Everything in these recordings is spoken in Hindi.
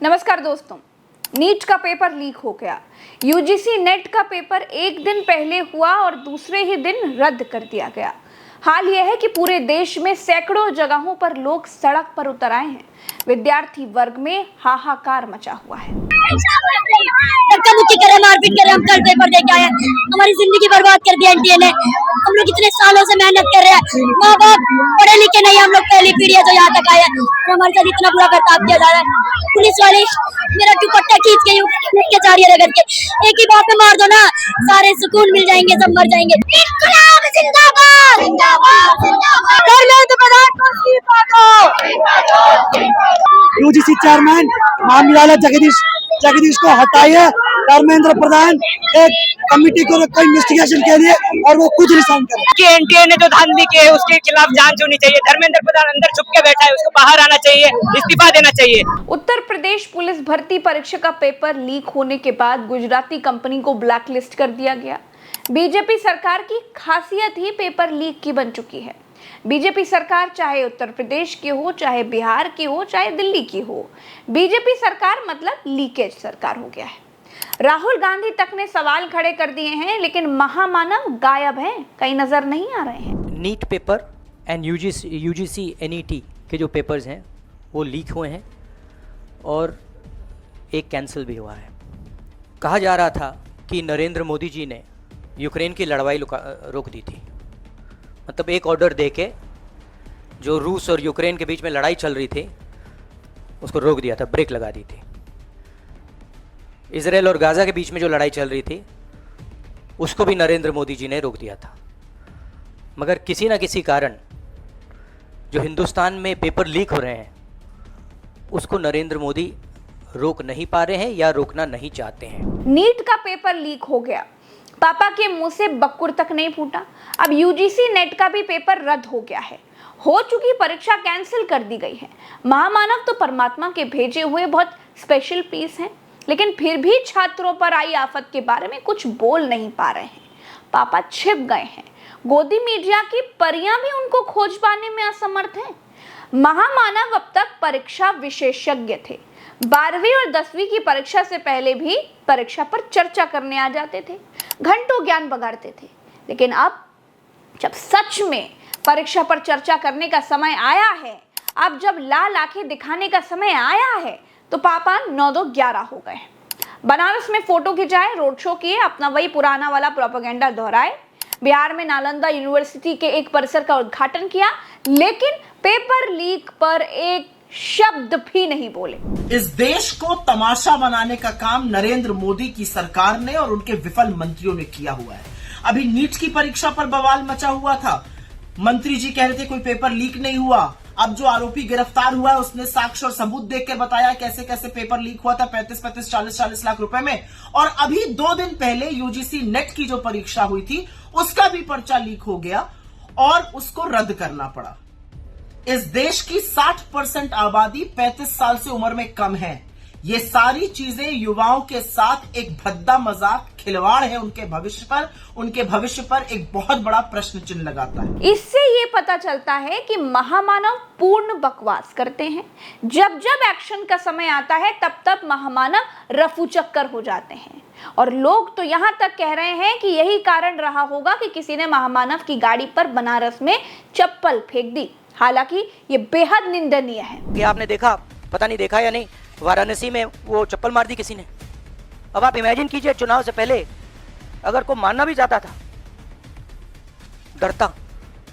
नमस्कार दोस्तों। नीट का पेपर लीक हो गया। यूजीसी नेट का पेपर एक दिन पहले हुआ और दूसरे ही दिन रद्द कर दिया गया। हाल यह है कि पूरे देश में सैकड़ों जगहों पर लोग सड़क पर उतर आए हैं। विद्यार्थी वर्ग में हाहाकार मचा हुआ है। धक्का मुक्की करे, मारपीट करे, हम कल पेपर दे के आए, हमारी जिंदगी बर्बाद कर दी एनटीए ने। हम लोग इतने सालों से मेहनत कर रहे हैं, माँ बाप पढ़े लिखे नहीं, हम लोग पहली पीढ़ी है जो यहाँ तक आए हैं और हमारे साथ इतना बुरा बर्ताव किया जा रहा है। पुलिस वाले मेरा दुपट्टा खींच के लेके जा रही है रगड़ के, एक ही बात में मार दो ना, सारे सुकून मिल जाएंगे, सब मर जाएंगे। इनकलाब जिंदाबाद, जिंदाबाद, जिंदाबाद। यूजीसी चेयरमैन मामलाला जगदीश को हटाइए। धर्मेंद्र प्रधान एक कमेटी को रखा इन्वेस्टिगेशन के लिए और वो खुद रिजाइन करे। एनटीए ने जो धांधली की है उसके खिलाफ जांच होनी चाहिए। धर्मेंद्र प्रधान अंदर छुप के बैठा है, उसको बाहर आना चाहिए, इस्तीफा देना चाहिए। उत्तर प्रदेश पुलिस भर्ती परीक्षा का पेपर लीक होने के बाद गुजराती कंपनी को ब्लैकलिस्ट कर दिया गया। बीजेपी सरकार की खासियत ही पेपर लीक की बन चुकी है। बीजेपी सरकार चाहे उत्तर प्रदेश की हो, चाहे बिहार की हो, चाहे दिल्ली की हो, बीजेपी सरकार मतलब लीकेज सरकार हो गया है। राहुल गांधी तक ने सवाल खड़े कर दिए हैं, लेकिन महामानव गायब हैं, कहीं नजर नहीं आ रहे हैं। NEET paper and UGC NET के जो पेपर्स हैं वो लीक हुए हैं और एक कैंसिल भी हुआ है। कहा जा रहा था कि नरेंद्र मोदी जी ने यूक्रेन की लड़ाई रोक दी थी। मतलब एक ऑर्डर देके जो रूस और यूक्रेन के बीच में लड़ाई चल रही थी उसको रोक दिया था, ब्रेक लगा दी थी। इजराइल और गाज़ा के बीच में जो लड़ाई चल रही थी उसको भी नरेंद्र मोदी जी ने रोक दिया था। मगर किसी न किसी कारण जो हिंदुस्तान में पेपर लीक हो रहे हैं उसको नरेंद्र मोदी रोक नहीं पा रहे हैं या रोकना नहीं चाहते हैं। नीट का पेपर लीक हो गया, पापा के मुंह से बक्कुर तक नहीं फूटा। अब यूजीसी नेट का भी पेपर रद्द हो गया है। हो चुकी परीक्षा कैंसिल कर दी गई है। महामानव तो परमात्मा के भेजे हुए बहुत स्पेशल पीस हैं, लेकिन फिर भी छात्रों पर आई आफत के बारे में कुछ बोल नहीं पा रहे हैं। पापा छिप गए हैं। गोदी मीडिया की परियां भी उनको खोज पाने में असमर्थ हैं। महामानव अब तक परीक्षा विशेषज्ञ थे। 12वीं और 10वीं की परीक्षा से पहले भी परीक्षा पर चर्चा करने आ जाते थे, घंटों ज्ञान बगाड़ते थे। लेकिन अब जब सच में परीक्षा पर चर्चा करने का समय आया है, अब जब लाल आंखें दिखाने का समय आया है, तो पापा 9-2-11 हो गए। बनारस में फोटो खिंचाए, रोड शो किए, अपना वही पुराना वाला प्रोपेगेंडा दोहराए। बिहार में नालंदा यूनिवर्सिटी के एक परिसर का उद्घाटन किया, लेकिन पेपर लीक पर एक शब्द भी नहीं बोले। इस देश को तमाशा बनाने का काम नरेंद्र मोदी की सरकार ने और उनके विफल मंत्रियों ने किया हुआ है। अभी नीट की परीक्षा पर बवाल मचा हुआ था। मंत्री जी कह रहे थे कोई पेपर लीक नहीं हुआ। अब जो आरोपी गिरफ्तार हुआ है उसने साक्ष्य और सबूत देख के बताया कैसे कैसे पेपर लीक हुआ था 35-35, 40-40 लाख रुपए में। और अभी 2 दिन पहले यूजीसी नेट की जो परीक्षा हुई थी उसका भी पर्चा लीक हो गया और उसको रद्द करना पड़ा। इस देश की 60% आबादी 35 साल से उम्र में कम है। ये सारी चीजें युवाओं के साथ एक भद्दा मजाक, खिलवाड़ है उनके भविष्य पर एक बहुत बड़ा प्रश्न चिन्ह लगाता है। इससे ये पता चलता है कि महामानव पूर्ण बकवास करते हैं। जब जब एक्शन का समय आता है तब तब महामानव रफू चक्कर हो जाते हैं। और लोग तो यहाँ तक कह रहे हैं कि यही कारण रहा होगा कि किसी ने महामानव की गाड़ी पर बनारस में चप्पल फेंक दी। हालांकि ये बेहद निंदनीय है। कि आपने देखा, पता नहीं देखा या नहीं, वाराणसी में वो चप्पल मार दी किसी ने। अब आप इमेजिन कीजिए, चुनाव से पहले अगर कोई मारना भी चाहता था डरता,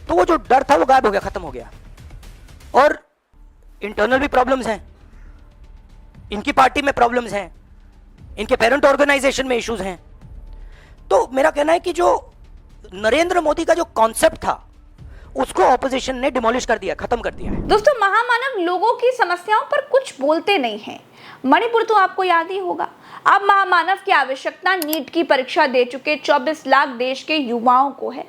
तो वो जो डर था वो गायब हो गया, खत्म हो गया। और इंटरनल भी प्रॉब्लम्स हैं, इनकी पार्टी में प्रॉब्लम्स हैं, इनके पेरेंट ऑर्गेनाइजेशन में इश्यूज हैं। तो मेरा कहना है कि जो नरेंद्र मोदी का जो कॉन्सेप्ट था उसको ऑपोजिशन ने डिमोलिश कर दिया, खत्म कर दिया है। दोस्तों, महामानव लोगों की समस्याओं पर कुछ बोलते नहीं हैं। मणिपुर तो आपको याद ही होगा। अब महामानव की आवश्यकता नीट की परीक्षा दे चुके 24 लाख देश के युवाओं को है।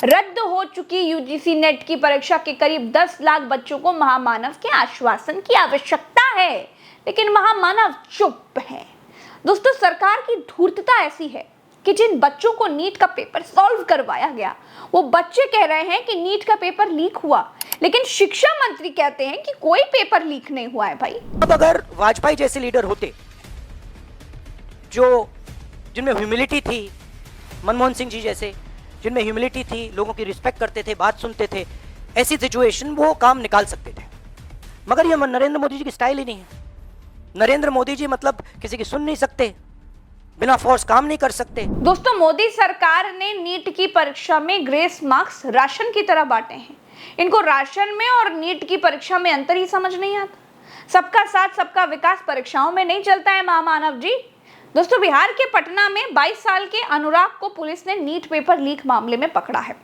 रद्द हो चुकी यूजीसी नेट की परीक्षा के करीब 10 लाख बच्चों को महामानव के आश्वासन की आवश्यकता है, लेकिन महामानव चुप है। दोस्तों, सरकार की धूर्तता ऐसी है कि जिन बच्चों को नीट का पेपर सॉल्व करवाया गया वो बच्चे कह रहे हैं कि नीट का पेपर लीक हुआ, लेकिन शिक्षा मंत्री कहते हैं कि कोई पेपर लीक नहीं हुआ है। भाई अब अगर वाजपेयी जैसे लीडर होते जो जिनमें ह्यूमिलिटी थी, मनमोहन सिंह जी जैसे जिनमें ह्यूमिलिटी थी, लोगों की रिस्पेक्ट करते थे, बात सुनते थे, ऐसी सिचुएशन वो काम निकाल सकते थे। मगर ये नरेंद्र मोदी जी की स्टाइल ही नहीं है। नरेंद्र मोदी जी मतलब किसी की सुन नहीं सकते, बिना फोर्स काम नहीं कर सकते। दोस्तों, मोदी सरकार ने नीट की परीक्षा में ग्रेस मार्क्स राशन की तरह बांटे हैं। इनको राशन में और नीट की परीक्षा में अंतर ही समझ नहीं आता। सबका साथ सबका विकास परीक्षाओं में नहीं चलता है महामानव जी। दोस्तों, बिहार के पटना में 22 साल के अनुराग को पुलिस ने नीट पेपर लीक मामले में पकड़ा है।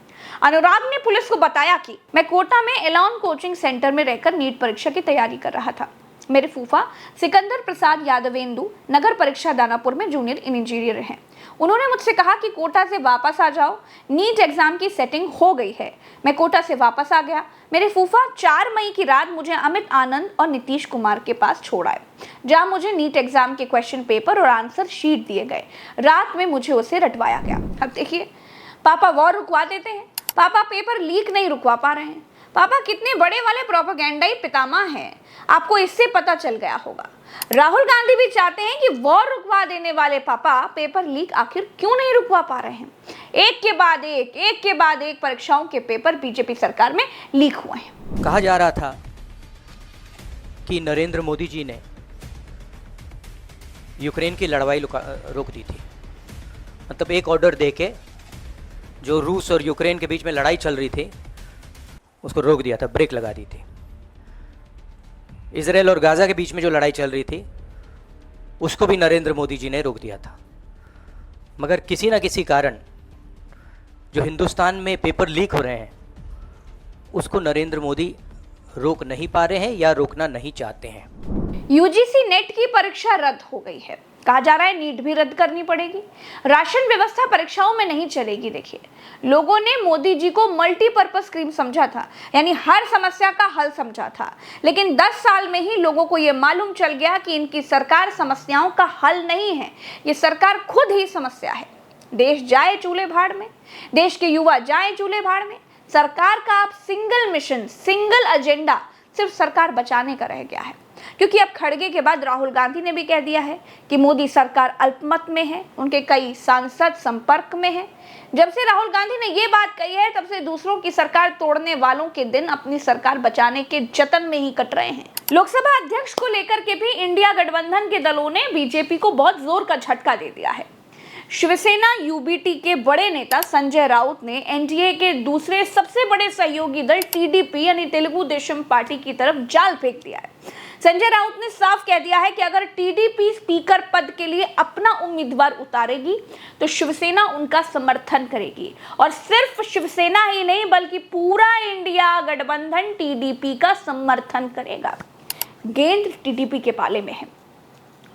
अनुराग ने पुलिस को बताया कि मैं कोटा में एलॉन कोचिंग सेंटर में रहकर नीट परीक्षा की तैयारी कर रहा था। मेरे फूफा सिकंदर प्रसाद यादवेंदु नगर परीक्षा दानापुर में जूनियर इंजीनियर हैं। उन्होंने मुझसे कहा कि कोटा से वापस आ जाओ, नीट एग्जाम की सेटिंग हो गई है। मैं कोटा से वापस आ गया। मेरे फूफा 4 मई की रात मुझे अमित आनंद और नीतीश कुमार के पास छोड़ आए, जहां मुझे नीट एग्जाम के क्वेश्चन पेपर और आंसर शीट दिए गए। रात में मुझे उसे रटवाया गया। अब देखिए, पापा वॉर रुकवा देते हैं, पापा पेपर लीक नहीं रुकवा पा रहे हैं। पापा कितने बड़े वाले प्रोपेगेंडाई पितामह हैं, आपको इससे पता चल गया होगा। राहुल गांधी भी चाहते हैं कि वॉर रुकवा देने वाले पापा पेपर लीक आखिर क्यों नहीं रुकवा पा रहे हैं। एक के बाद एक परीक्षाओं के पेपर बीजेपी सरकार में लीक हुए हैं। कहा जा रहा था कि नरेंद्र मोदी जी ने यूक्रेन की लड़ाई रोक दी थी। मतलब एक ऑर्डर देके जो रूस और यूक्रेन के बीच में लड़ाई चल रही थी उसको रोक दिया था, ब्रेक लगा दी थी। इजराइल और गाज़ा के बीच में जो लड़ाई चल रही थी उसको भी नरेंद्र मोदी जी ने रोक दिया था। मगर किसी न किसी कारण जो हिंदुस्तान में पेपर लीक हो रहे हैं उसको नरेंद्र मोदी रोक नहीं पा रहे हैं या रोकना नहीं चाहते हैं। यूजीसी नेट की परीक्षा रद्द हो गई है। कहा जा रहा है नीट भी रद्द करनी पड़ेगी। राशन व्यवस्था परीक्षाओं में नहीं चलेगी। देखिए, लोगों ने मोदी जी को मल्टीपर्पज स्कीम समझा था, यानी हर समस्या का हल समझा था। लेकिन 10 साल में ही लोगों को यह मालूम चल गया कि इनकी सरकार समस्याओं का हल नहीं है, ये सरकार खुद ही समस्या है। देश जाए चूल्हे भाड़ में, देश के युवा जाए चूल्हे भाड़ में। सरकार का अब सिंगल मिशन, सिंगल एजेंडा सिर्फ सरकार बचाने का रह गया है। क्योंकि अब खड़गे के बाद राहुल गांधी ने भी कह दिया है कि मोदी सरकार अल्पमत में है, उनके कई सांसद संपर्क में हैं। जब से राहुल गांधी ने ये बात कही है तब से दूसरों की सरकार तोड़ने वालों के दिन अपनी सरकार बचाने के जतन में ही कट रहे हैं। लोकसभा अध्यक्ष को लेकर के भी इंडिया गठबंधन के दलों ने बीजेपी को बहुत जोर का झटका दे दिया है। शिवसेना यूबीटी के बड़े नेता संजय राउत ने एनडीए के दूसरे सबसे बड़े सहयोगी दल टीडीपी यानी तेलुगु देशम पार्टी की तरफ जाल फेंक दिया है। संजय राउत ने साफ कह दिया है कि अगर टीडीपी स्पीकर पद के लिए अपना उम्मीदवार उतारेगी तो शिवसेना उनका समर्थन करेगी। और सिर्फ शिवसेना ही नहीं बल्कि पूरा इंडिया गठबंधन टीडीपी का समर्थन करेगा। गेंद टीडीपी के पाले में है।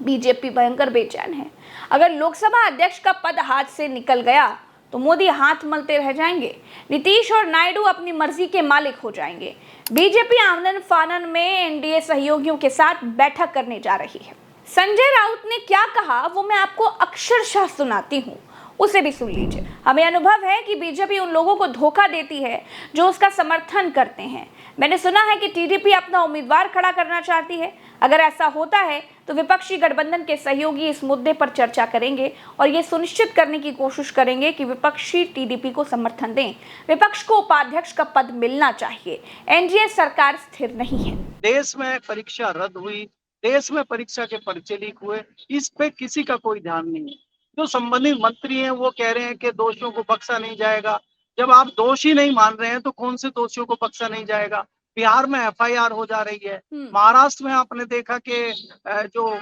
बीजेपी भयंकर बेचैन है। अगर लोकसभा अध्यक्ष का पद हाथ से निकल गया तो मोदी हाथ मलते रह जाएंगे, नीतीश और नायडू अपनी मर्जी के मालिक हो जाएंगे। बीजेपी आनन फानन में एनडीए सहयोगियों के साथ बैठक करने जा रही है। संजय राउत ने क्या कहा वो मैं आपको अक्षरशः सुनाती हूँ, उसे भी सुन लीजिए। हमें अनुभव है कि बीजेपी उन लोगों को धोखा देती है जो उसका समर्थन करते हैं। मैंने सुना है कि टीडीपी अपना उम्मीदवार खड़ा करना चाहती है। अगर ऐसा होता है तो विपक्षी गठबंधन के सहयोगी इस मुद्दे पर चर्चा करेंगे और ये सुनिश्चित करने की कोशिश करेंगे कि विपक्षी टीडीपी को समर्थन दें। विपक्ष को उपाध्यक्ष का पद मिलना चाहिए। एनडीए सरकार स्थिर नहीं है। देश में परीक्षा रद्द हुई, देश में परीक्षा के पर्चे लीक हुए, इस पे किसी का कोई ध्यान नहीं है। जो संबंधित मंत्री हैं वो कह रहे हैं कि दोषियों को बख्शा नहीं जाएगा। जब आप दोषी नहीं मान रहे हैं तो कौन से दोषियों को बख्शा नहीं जाएगा। बिहार में एफआईआर हो जा रही है। महाराष्ट्र में आपने देखा कि जो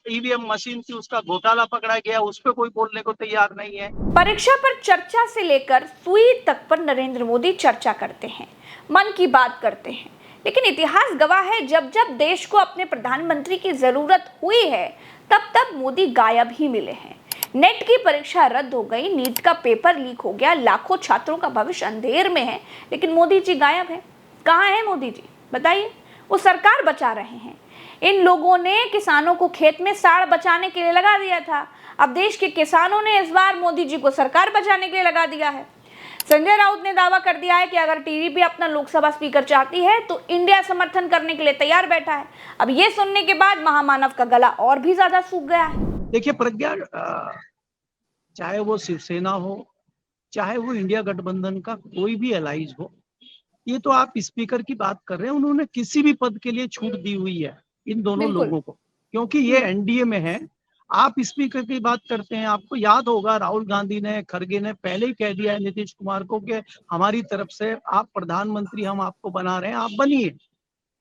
ईवीएम मशीन थी उसका घोटाला पकड़ा गया, उस पर कोई बोलने को तैयार नहीं है। परीक्षा पर चर्चा से लेकर सुई तक पर नरेंद्र मोदी चर्चा करते हैं, मन की बात करते हैं। लेकिन इतिहास गवाह है जब जब देश को अपने प्रधानमंत्री की जरूरत हुई है तब तब मोदी गायब ही मिले हैं। नेट की परीक्षा रद्द हो गई, नीट का पेपर लीक हो गया, लाखों छात्रों का भविष्य अंधेर में है, लेकिन मोदी जी गायब है। कहाँ है मोदी जी बताइए? वो सरकार बचा रहे हैं। इन लोगों ने किसानों को खेत में साड़ बचाने के लिए लगा दिया था। अब देश के किसानों ने इस बार मोदी जी को सरकार बचाने के लिए लगा दिया है। संजय राउत ने दावा कर दिया है कि अगर टीडीपी अपना लोकसभा स्पीकर चाहती है तो इंडिया समर्थन करने के लिए तैयार बैठा है। अब ये सुनने के बाद महामानव का गला और भी ज्यादा सूख गया है। देखिए प्रज्ञा, चाहे वो शिवसेना हो, चाहे वो इंडिया गठबंधन का कोई भी एलाइज हो, ये तो आप स्पीकर की बात कर रहे हैं, उन्होंने किसी भी पद के लिए छूट दी हुई है इन दोनों बिल्कुल। लोगों को, क्योंकि ये एनडीए में है। आप स्पीकर की बात करते हैं, आपको याद होगा राहुल गांधी ने, खड़गे ने पहले ही कह दिया है नीतीश कुमार को कि हमारी तरफ से आप प्रधानमंत्री हम आपको बना रहे हैं, आप बनिए।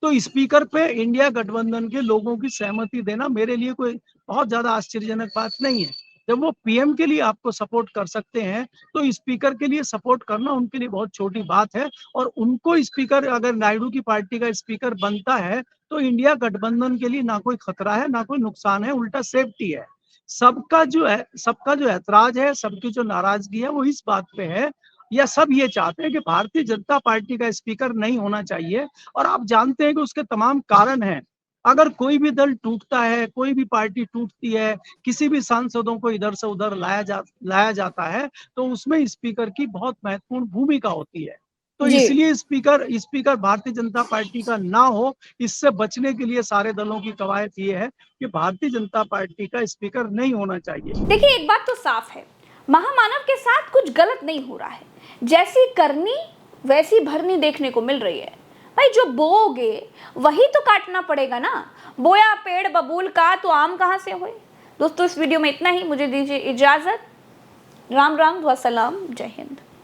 तो स्पीकर पे इंडिया गठबंधन के लोगों की सहमति देना मेरे लिए कोई बहुत ज्यादा आश्चर्यजनक बात नहीं है। जब वो पीएम के लिए आपको सपोर्ट कर सकते हैं तो स्पीकर के लिए सपोर्ट करना उनके लिए बहुत छोटी बात है। और उनको स्पीकर, अगर नायडू की पार्टी का स्पीकर बनता है तो इंडिया गठबंधन के लिए ना कोई खतरा है ना कोई नुकसान है, उल्टा सेफ्टी है। सबका जो ऐतराज है, सबकी जो नाराजगी है वो इस बात पे है, या सब ये चाहते हैं कि भारतीय जनता पार्टी का स्पीकर नहीं होना चाहिए। और आप जानते हैं कि उसके तमाम कारण हैं। अगर कोई भी दल टूटता है, कोई भी पार्टी टूटती है, किसी भी सांसदों को इधर से उधर लाया जाता है, तो उसमें स्पीकर की बहुत महत्वपूर्ण भूमिका होती है। तो जी। इसलिए स्पीकर भारतीय जनता पार्टी का ना हो, इससे बचने के लिए सारे दलों की कवायद ये है कि भारतीय जनता पार्टी का स्पीकर नहीं होना चाहिए। देखिए, एक बात तो साफ है, महामानव के साथ कुछ गलत नहीं हो रहा है। जैसी करनी वैसी भरनी देखने को मिल रही है। भाई, जो बोओगे वही तो काटना पड़ेगा ना। बोया पेड़ बबूल का तो आम कहाँ से होए। दोस्तों, इस वीडियो में इतना ही। मुझे दीजिए इजाजत। राम राम व सलाम। जय हिंद।